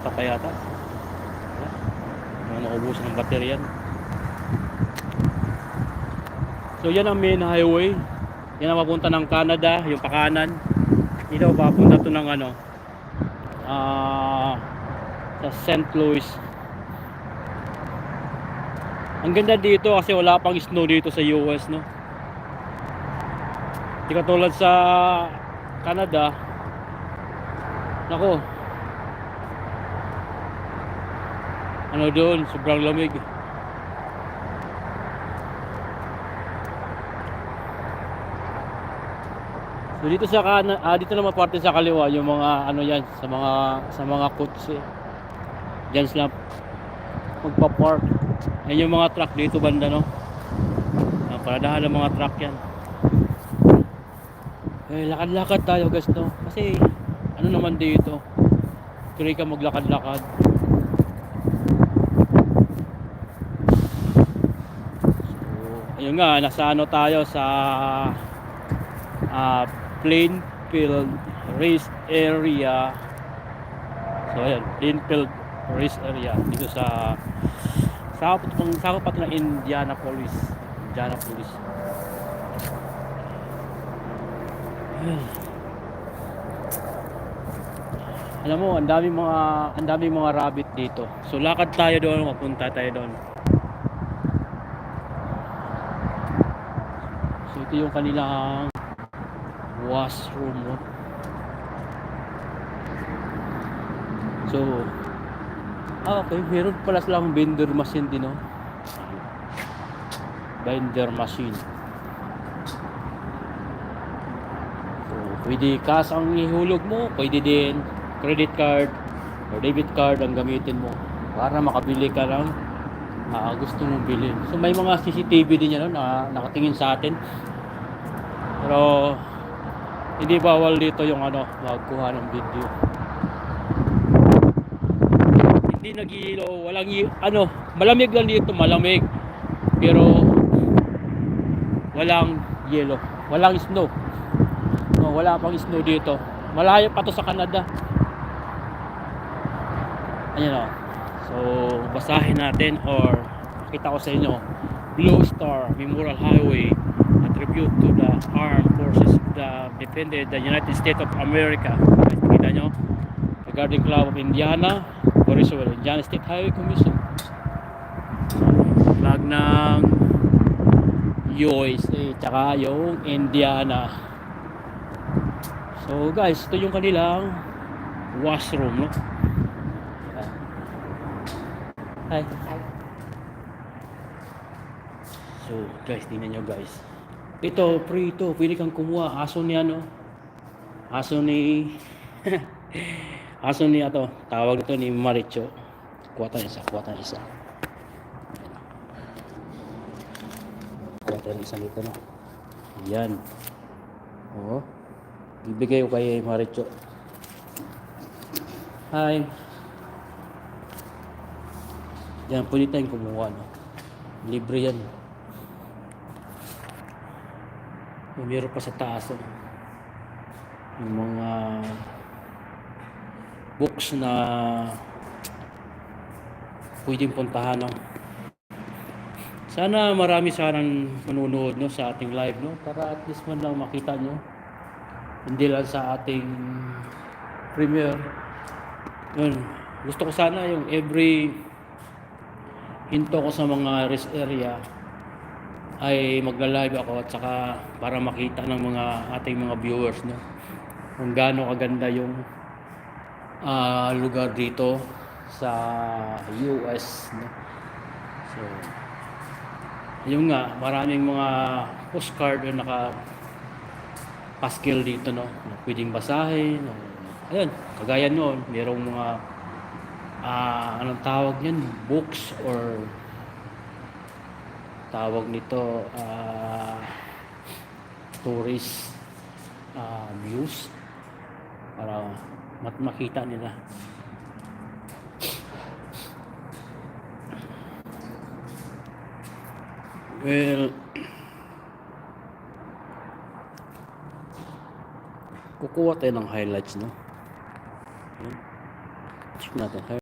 pa yata. Mga naubusan ng bateryan. So yan ang main highway. Yan ang papunta ng Canada, yung pakanan. Dito papunta to ng ano, sa St. Louis. Ang ganda dito kasi wala pang snow dito sa US, no. Di katulad sa Canada. Nako. Ano doon, sobrang lamig. So dito sa dito naman parte sa kaliwa yung mga ano yan sa mga kotse. Diyan sila magpa-park. Yan yung mga truck dito banda, no. Paradahan ng mga truck yan. Eh, lakad-lakad tayo guys, no. Kasi ano naman dito, tuloy ka maglakad-lakad. So ayun nga, nasa ano tayo sa Plainfield Race Area. So ayan, Plainfield Race Area dito sa sakop ng Indianapolis. Alam mo, ang daming mga rabbit dito. So lakad tayo doon, mapunta tayo doon. So ito yung kanilang washroom, no? So okay, meron pala silang vendor machine din, no? Vendor machine. So pwede cash ang ihulog mo, pwede din credit card or debit card ang gamitin mo para makabili ka ng gusto mong bilhin. So may mga CCTV din yan, no, na nakatingin sa atin. Pero hindi bawal dito yung ano, magkuha ng video. Hindi nag-iilo, ano, malamig lang dito, malamig. Pero walang yelo, walang snow. No, wala pang snow dito. Malayo pa to sa Canada. Ayan, o. So basahin natin or makita ko sa inyo. Blue Star Memorial Highway, a tribute to the armed forces that defended the United States of America. Kita nyo, the Garden Club of Indiana, Indiana State Highway Commission, flag ng USA tsaka yung Indiana. So guys, ito yung kanilang washroom, no? Hi. So guys, tingnan nyo guys. Ito, free ito. Pwede kang kumuha. Aso ni ano? Aso ni aso ni ato. Tawag ito ni Maricho. Kuha tayo isa. Kuha tayo isa nito, no? Yan. Oo. Ibigay ko kay Maricho. Hi. Yan, pwede tayong kumuha, no? Libre yan. Meron pa sa taas, no? Yung mga books na pwedeng puntahan, no? Sana marami sanang manunood, no, sa ating live, no, para at least man lang makita nyo, hindi lang sa ating premiere. Yun, gusto ko sana yung every hinto ko sa mga rest area ay magla-live ako, at saka para makita ng mga ating mga viewers, no, kung gaano kaganda yung lugar dito sa US, no. So yung nga, maraming mga postcard na naka-paskil dito, no, na pwedeng basahin, no. Ayun, kagaya noon, merong mga anong tawag yan, books or tawag nito, tourist views para makita nila. Well, kukuha tayo ng highlights, no? natin.